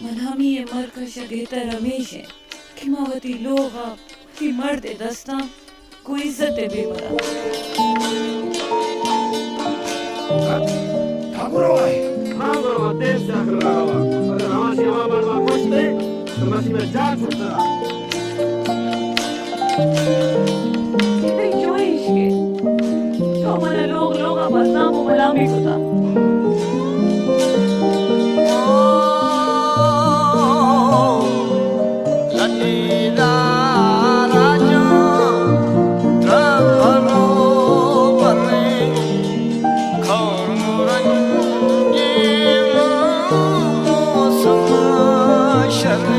मलामी ये मरकश गेता रमेश है खिमावती लोहा की मर्द दस्ता को इज्जत बेमरा ठाकुर भाई हाँ बरवा देश से आकर लगावा अगर हमारी सेवा बनवा पहुंचते तो मसीह में जान छुटता इतनी चोइश के तो मना लोग बदनाम मलामी को था शर